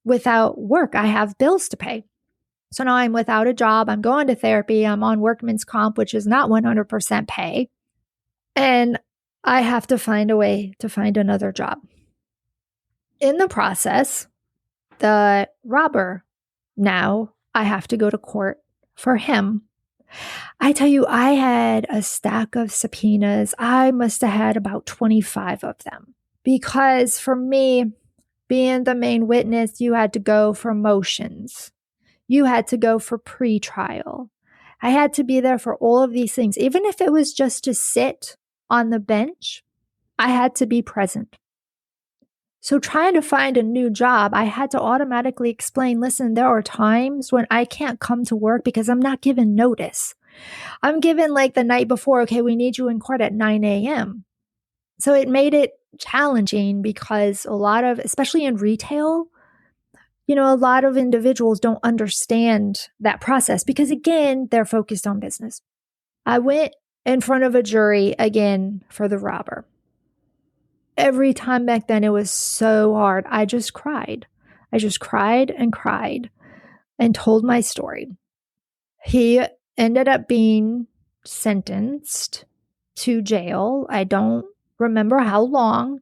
without work. I have bills to pay. So now I'm without a job. I'm going to therapy. I'm on workman's comp, which is not 100% pay. And I have to find a way to find another job. In the process, the robber, now I have to go to court for him. I tell you, I had a stack of subpoenas. I must have had about 25 of them. Because for me, being the main witness, you had to go for motions. You had to go for pretrial. I had to be there for all of these things, even if it was just to sit on the bench I had to be present. So trying to find a new job, I had to automatically explain, listen, there are times when I can't come to work because I'm not given notice. I'm given like the night before, okay, we need you in court at 9 a.m. So it made it challenging because a lot of, especially in retail, a lot of individuals don't understand that process because, again, they're focused on business. I went in front of a jury again for the robber. Every time back then, it was so hard. I just cried. I just cried and told my story. He ended up being sentenced to jail. I don't remember how long.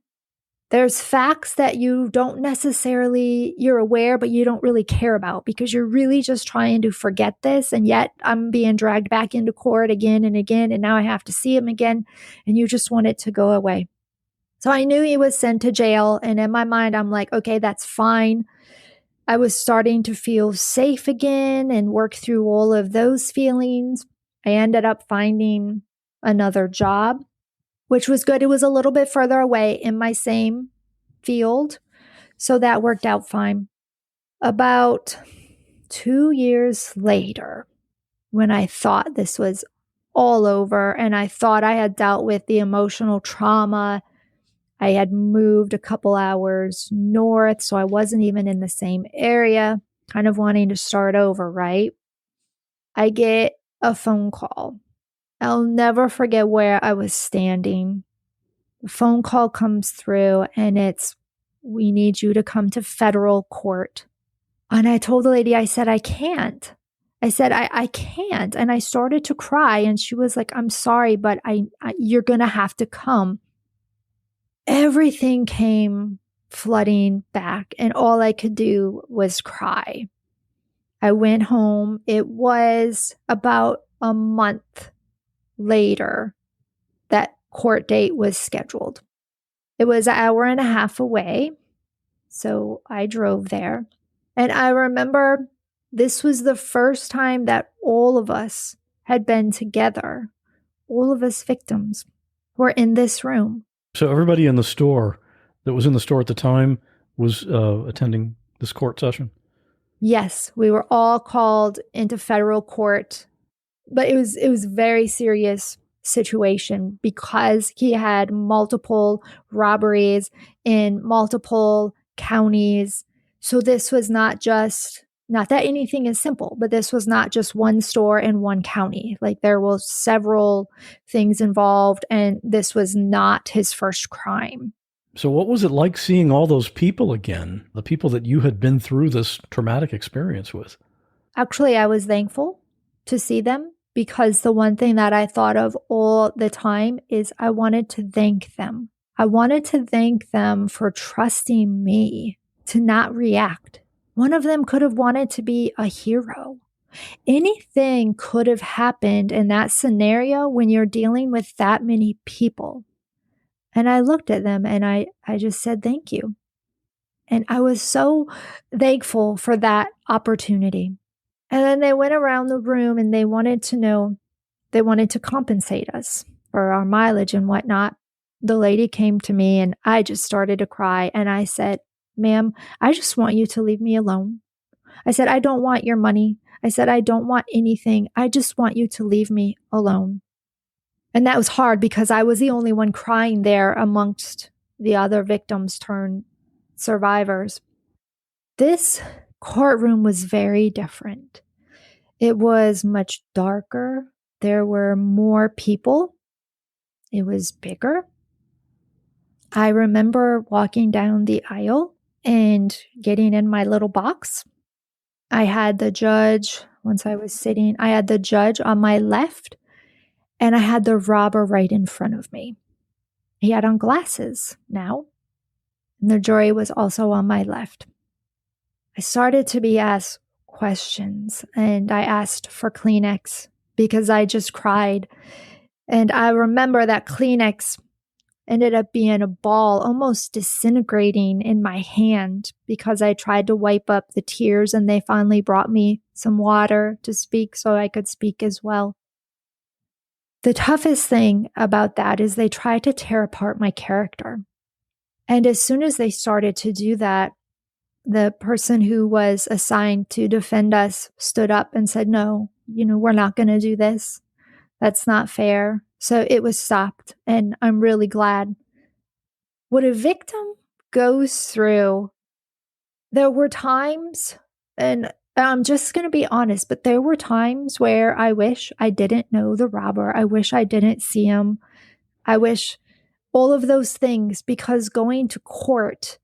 There's facts that you don't necessarily, you're aware, but you don't really care about because you're really just trying to forget this. And yet I'm being dragged back into court again and again. And now I have to see him again. And you just want it to go away. So I knew he was sent to jail. And in my mind, I'm like, okay, that's fine. I was starting to feel safe again and work through all of those feelings. I ended up finding another job, which was good. It was a little bit further away in my same field. So that worked out fine. About 2 years later, when I thought this was all over and I thought I had dealt with the emotional trauma, I had moved a couple hours north, so I wasn't even in the same area, kind of wanting to start over, right? I get a phone call. I'll never forget where I was standing. The phone call comes through and it's, we need you to come to federal court. And I told the lady, I said, I can't. I said, I can't. And I started to cry and she was like, I'm sorry, but you're going to have to come. Everything came flooding back and all I could do was cry. I went home. It was about a month later that court date was scheduled. It was an hour and a half away. So I drove there. And I remember this was the first time that all of us had been together. All of us victims were in this room. So everybody in the store that was in the store at the time was attending this court session? Yes, we were all called into federal court, but it was a very serious situation because he had multiple robberies in multiple counties. So this was not that anything is simple, but this was not just one store in one county. Like there were several things involved and this was not his first crime. So what was it like seeing all those people again, the people that you had been through this traumatic experience with? Actually, I was thankful to see them because the one thing that I thought of all the time is I wanted to thank them. I wanted to thank them for trusting me to not react. One of them could have wanted to be a hero. Anything could have happened in that scenario when you're dealing with that many people. And I looked at them and I just said, thank you. And I was so thankful for that opportunity. And then they went around the room and they wanted to compensate us for our mileage and whatnot. The lady came to me and I just started to cry. And I said, ma'am, I just want you to leave me alone. I said, I don't want your money. I said, I don't want anything. I just want you to leave me alone. And that was hard because I was the only one crying there amongst the other victims turned survivors. This courtroom was very different. It was much darker. There were more people. It was bigger. I remember walking down the aisle and getting in my little box. I had the judge, once I was sitting, I had the judge on my left and I had the robber right in front of me. He had on glasses now, and the jury was also on my left. I started to be asked questions and I asked for Kleenex because I just cried. And I remember that Kleenex ended up being a ball almost disintegrating in my hand because I tried to wipe up the tears and they finally brought me some water to speak so I could speak as well. The toughest thing about that is they tried to tear apart my character. And as soon as they started to do that, the person who was assigned to defend us stood up and said, no, we're not going to do this. That's not fair. So it was stopped. And I'm really glad. What a victim goes through, there were times, and I'm just going to be honest, but there were times where I wish I didn't know the robber. I wish I didn't see him. I wish all of those things, because going to court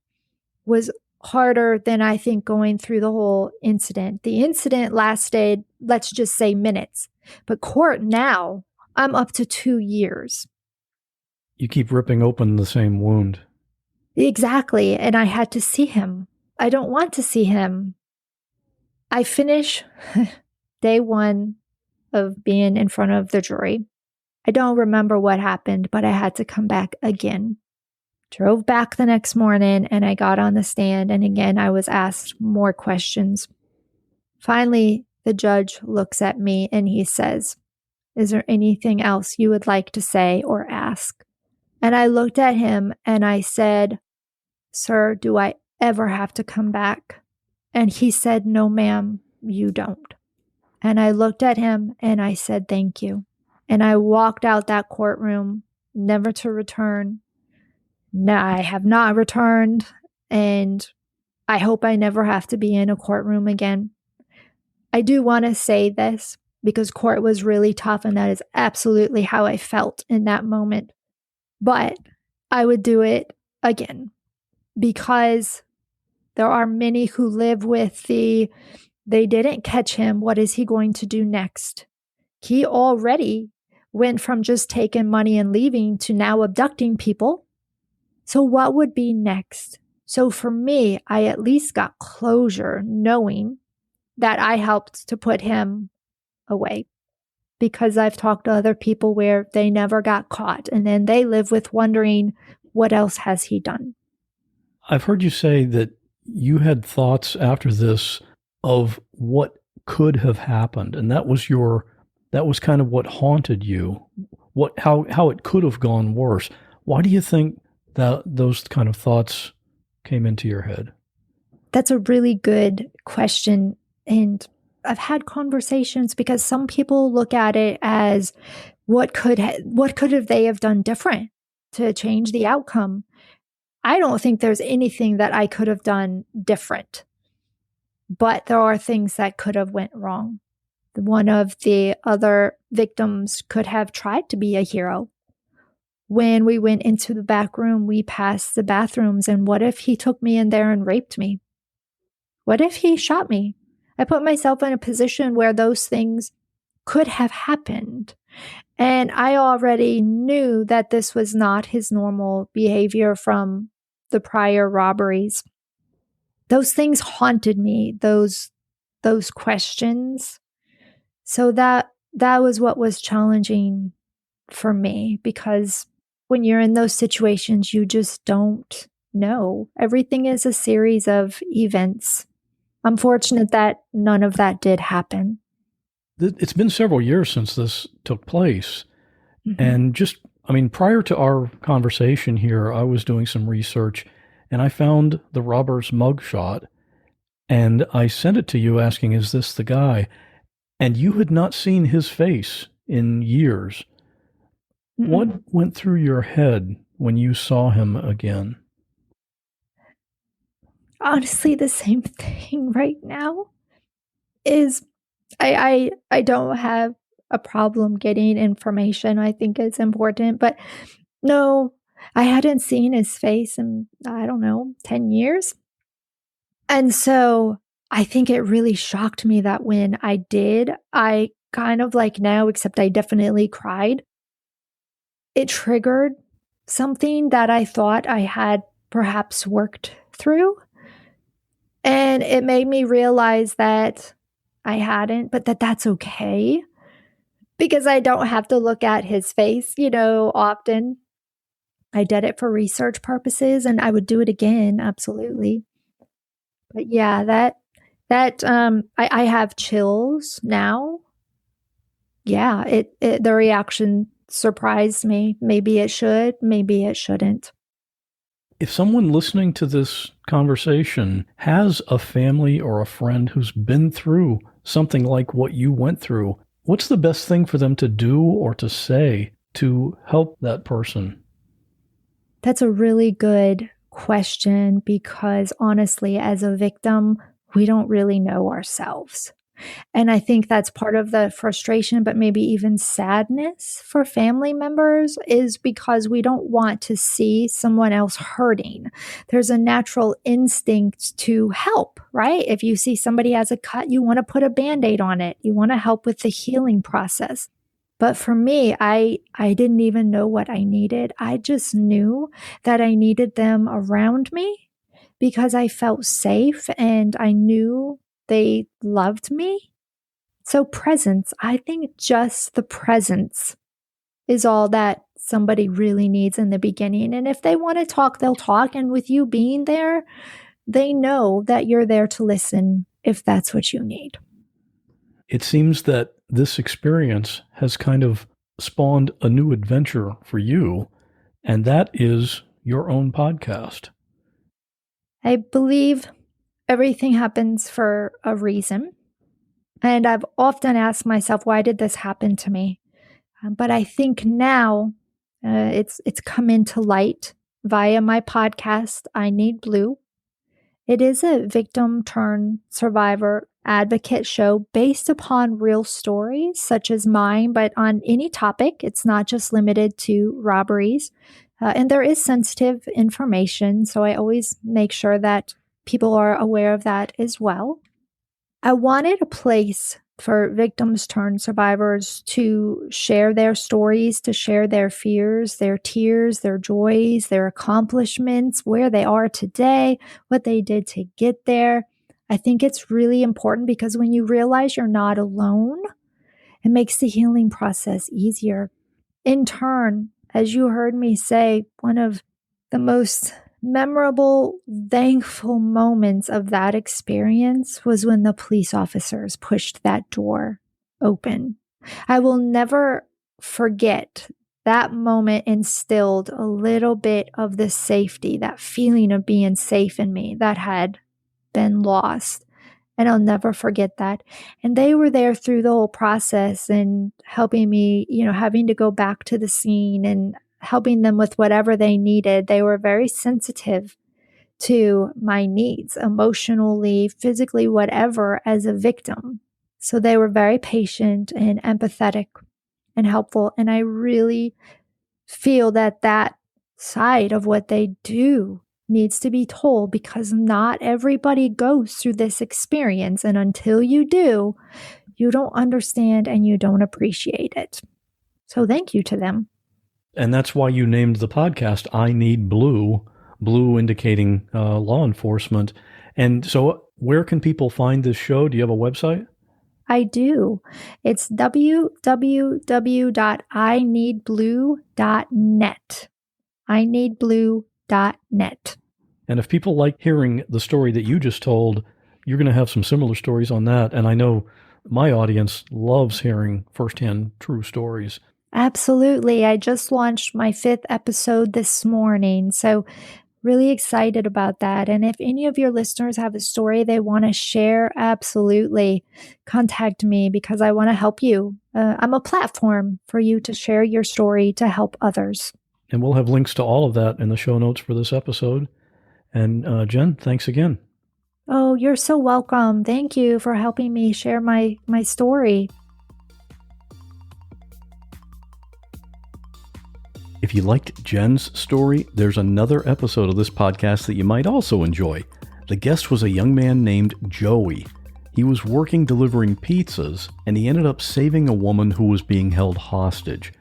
was harder than I think going through the whole incident. The incident lasted, let's just say, minutes. But court now, I'm up to 2 years. You keep ripping open the same wound. Exactly. And I had to see him. I don't want to see him. I finish day 1 of being in front of the jury. I don't remember what happened, but I had to come back again. Drove back the next morning and I got on the stand, and again I was asked more questions. Finally, the judge looks at me and he says, "Is there anything else you would like to say or ask?" And I looked at him and I said, "Sir, do I ever have to come back?" And he said, "No, ma'am, you don't." And I looked at him and I said, "Thank you." And I walked out that courtroom, never to return. No, I have not returned, and I hope I never have to be in a courtroom again. I do want to say this because court was really tough, and that is absolutely how I felt in that moment. But I would do it again, because there are many who live with they didn't catch him. What is he going to do next? He already went from just taking money and leaving to now abducting people. So what would be next? So for me, I at least got closure knowing that I helped to put him away, because I've talked to other people where they never got caught and then they live with wondering, what else has he done? I've heard you say that you had thoughts after this of what could have happened, and that was kind of what haunted you. How it could have gone worse. Why do you think that those kind of thoughts came into your head? That's a really good question. And I've had conversations, because some people look at it as what could have they have done different to change the outcome. I don't think there's anything that I could have done different, but there are things that could have went wrong. One of the other victims could have tried to be a hero. When we went into the back room, we passed the bathrooms, and what if he took me in there and raped me? What if he shot me? I put myself in a position where those things could have happened. And I already knew that this was not his normal behavior from the prior robberies. Those things haunted me, those questions. So that was what was challenging for me, because when you're in those situations, you just don't know. Everything is a series of events. I'm fortunate that none of that did happen. It's been several years since this took place. Mm-hmm. And prior to our conversation here, I was doing some research and I found the robber's mugshot, and I sent it to you asking, is this the guy? And you had not seen his face in years. Mm-hmm. What went through your head when you saw him again? Honestly, the same thing right now is I don't have a problem getting information. I think it's important, but no, I hadn't seen his face in, 10 years. And so I think it really shocked me that when I did, I kind of like now, except I definitely cried. It triggered something that I thought I had perhaps worked through. And it made me realize that I hadn't, but that's okay, because I don't have to look at his face, often. I did it for research purposes, and I would do it again, absolutely. But yeah, I have chills now, yeah, the reaction surprised me. Maybe it should, maybe it shouldn't. If someone listening to this conversation has a family or a friend who's been through something like what you went through, what's the best thing for them to do or to say to help that person? That's a really good question because honestly, as a victim, we don't really know ourselves. And I think that's part of the frustration, but maybe even sadness for family members is because we don't want to see someone else hurting. There's a natural instinct to help, right? If you see somebody has a cut, you want to put a Band-Aid on it. You want to help with the healing process. But for me, I didn't even know what I needed. I just knew that I needed them around me because I felt safe and I knew they loved me. So presence, I think just the presence is all that somebody really needs in the beginning. And if they want to talk, they'll talk. And with you being there, they know that you're there to listen if that's what you need. It seems that this experience has kind of spawned a new adventure for you, and that is your own podcast. I believe everything happens for a reason. And I've often asked myself, why did this happen to me? But I think now it's come into light via my podcast, I Need Blue. It is a victim turned survivor advocate show based upon real stories such as mine, but on any topic. It's not just limited to robberies. And there is sensitive information, so I always make sure that people are aware of that as well. I wanted a place for victims turned survivors to share their stories, to share their fears, their tears, their joys, their accomplishments, where they are today, what they did to get there. I think it's really important because when you realize you're not alone, it makes the healing process easier. In turn, as you heard me say, one of the most memorable, thankful moments of that experience was when the police officers pushed that door open. I will never forget that moment instilled a little bit of the safety, that feeling of being safe in me that had been lost. And I'll never forget that. And they were there through the whole process and helping me, having to go back to the scene and helping them with whatever they needed. They were very sensitive to my needs, emotionally, physically, whatever, as a victim. So they were very patient and empathetic and helpful. And I really feel that side of what they do needs to be told because not everybody goes through this experience. And until you do, you don't understand and you don't appreciate it. So thank you to them. And that's why you named the podcast I Need Blue, blue indicating law enforcement. And so where can people find this show? Do you have a website? I do. It's www.ineedblue.net. ineedblue.net. And if people like hearing the story that you just told, you're going to have some similar stories on that. And I know my audience loves hearing firsthand true stories. Absolutely. I just launched my 5th episode this morning. So really excited about that. And if any of your listeners have a story they want to share, absolutely contact me because I want to help you. I'm a platform for you to share your story to help others. And we'll have links to all of that in the show notes for this episode. And Jen, thanks again. Oh, you're so welcome. Thank you for helping me share my story. If you liked Jen's story, there's another episode of this podcast that you might also enjoy. The guest was a young man named Joey. He was working delivering pizzas, and he ended up saving a woman who was being held hostage.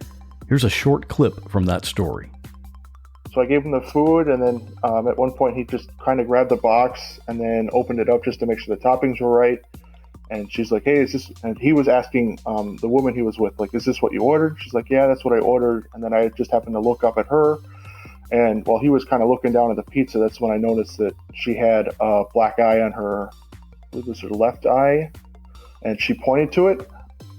Here's a short clip from that story. So I gave him the food, and then at one point he just kind of grabbed the box and then opened it up just to make sure the toppings were right. And she's like, hey, is this, and he was asking the woman he was with, like, is this what you ordered? She's like, yeah, that's what I ordered. And then I just happened to look up at her. And while he was kind of looking down at the pizza, that's when I noticed that she had a black eye on her, I believe it was her left eye. And she pointed to it.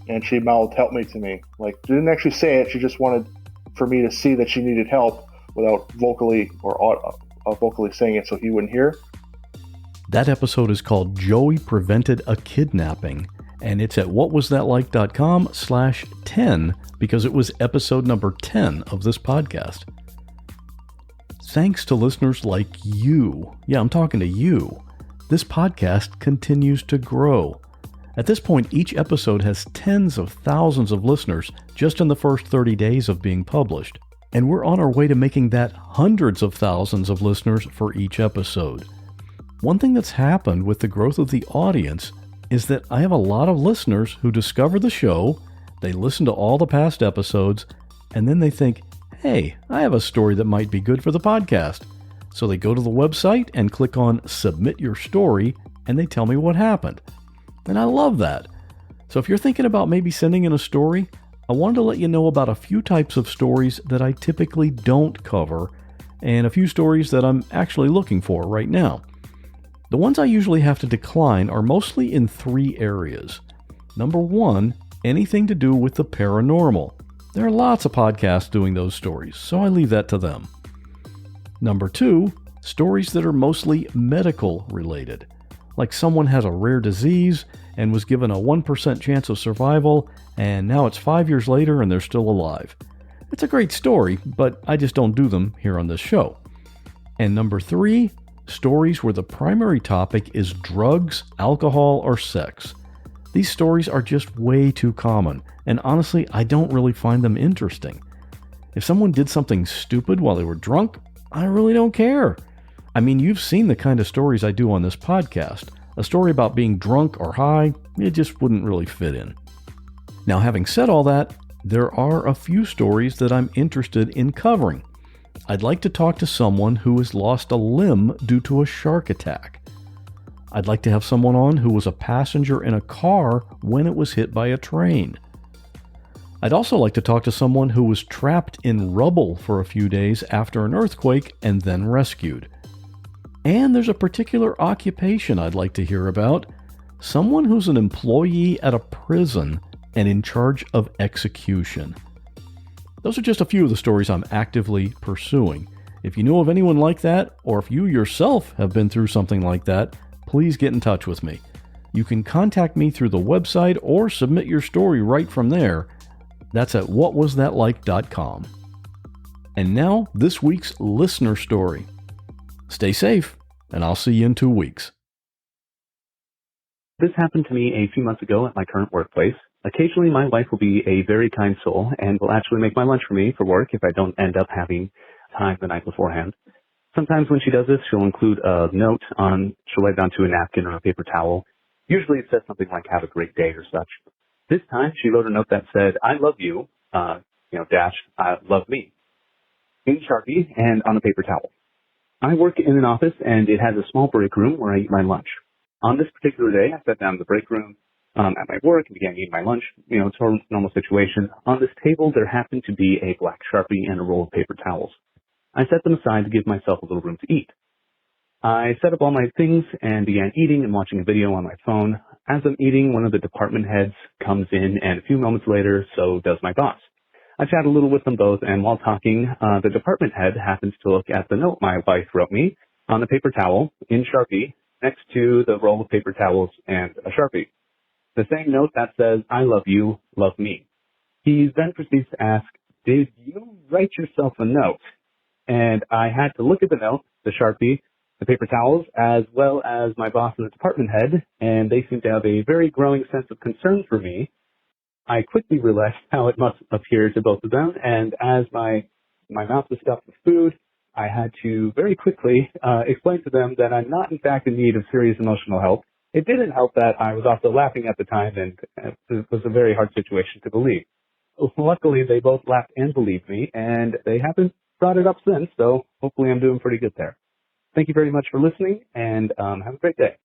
and she mouthed "help me" to me. Like, she didn't actually say it. She just wanted for me to see that she needed help without vocally saying it so he wouldn't hear. That episode is called Joey Prevented a Kidnapping, and it's at whatwasthatlike.com/10 because it was episode number 10 of this podcast. Thanks to listeners like you. Yeah, I'm talking to you. This podcast continues to grow. At this point, each episode has tens of thousands of listeners just in the first 30 days of being published. And we're on our way to making that hundreds of thousands of listeners for each episode. One thing that's happened with the growth of the audience is that I have a lot of listeners who discover the show, they listen to all the past episodes, and then they think, hey, I have a story that might be good for the podcast. So they go to the website and click on Submit Your Story, and they tell me what happened. And I love that. So if you're thinking about maybe sending in a story, I wanted to let you know about a few types of stories that I typically don't cover, and a few stories that I'm actually looking for right now. The ones I usually have to decline are mostly in 3 areas. Number 1, anything to do with the paranormal. There are lots of podcasts doing those stories, so I leave that to them. Number 2, stories that are mostly medical related. Like someone has a rare disease and was given a 1% chance of survival, and now it's 5 years later and they're still alive. It's a great story, but I just don't do them here on this show. And number 3, stories where the primary topic is drugs, alcohol, or sex. These stories are just way too common, and honestly, I don't really find them interesting. If someone did something stupid while they were drunk, I really don't care. I mean, you've seen the kind of stories I do on this podcast. A story about being drunk or high, it just wouldn't really fit in. Now, having said all that, there are a few stories that I'm interested in covering. I'd like to talk to someone who has lost a limb due to a shark attack. I'd like to have someone on who was a passenger in a car when it was hit by a train. I'd also like to talk to someone who was trapped in rubble for a few days after an earthquake and then rescued. And there's a particular occupation I'd like to hear about. Someone who's an employee at a prison and in charge of execution. Those are just a few of the stories I'm actively pursuing. If you know of anyone like that, or if you yourself have been through something like that, please get in touch with me. You can contact me through the website or submit your story right from there. That's at whatwasthatlike.com. And now, this week's listener story. Stay safe, and I'll see you in 2 weeks. This happened to me a few months ago at my current workplace. Occasionally, my wife will be a very kind soul and will actually make my lunch for me for work if I don't end up having time the night beforehand. Sometimes when she does this, she'll include a note she'll write it onto a napkin or a paper towel. Usually it says something like, have a great day or such. This time, she wrote a note that said, I love you, dash, love me, in Sharpie and on a paper towel. I work in an office and it has a small break room where I eat my lunch. On this particular day, I sat down in the break room at my work and began eating my lunch. It's a normal situation. On this table, there happened to be a black Sharpie and a roll of paper towels. I set them aside to give myself a little room to eat. I set up all my things and began eating and watching a video on my phone. As I'm eating, one of the department heads comes in, and a few moments later, so does my boss. I chat a little with them both, and while talking, the department head happens to look at the note my wife wrote me on the paper towel in Sharpie next to the roll of paper towels and a Sharpie. The same note that says, I love you, love me. He then proceeds to ask, did you write yourself a note? And I had to look at the note, the Sharpie, the paper towels, as well as my boss and the department head, and they seem to have a very growing sense of concern for me. I quickly realized how it must appear to both of them, and as my mouth was stuffed with food, I had to very quickly explain to them that I'm not, in fact, in need of serious emotional help. It didn't help that I was also laughing at the time, and it was a very hard situation to believe. Luckily, they both laughed and believed me, and they haven't brought it up since, so hopefully I'm doing pretty good there. Thank you very much for listening, and have a great day.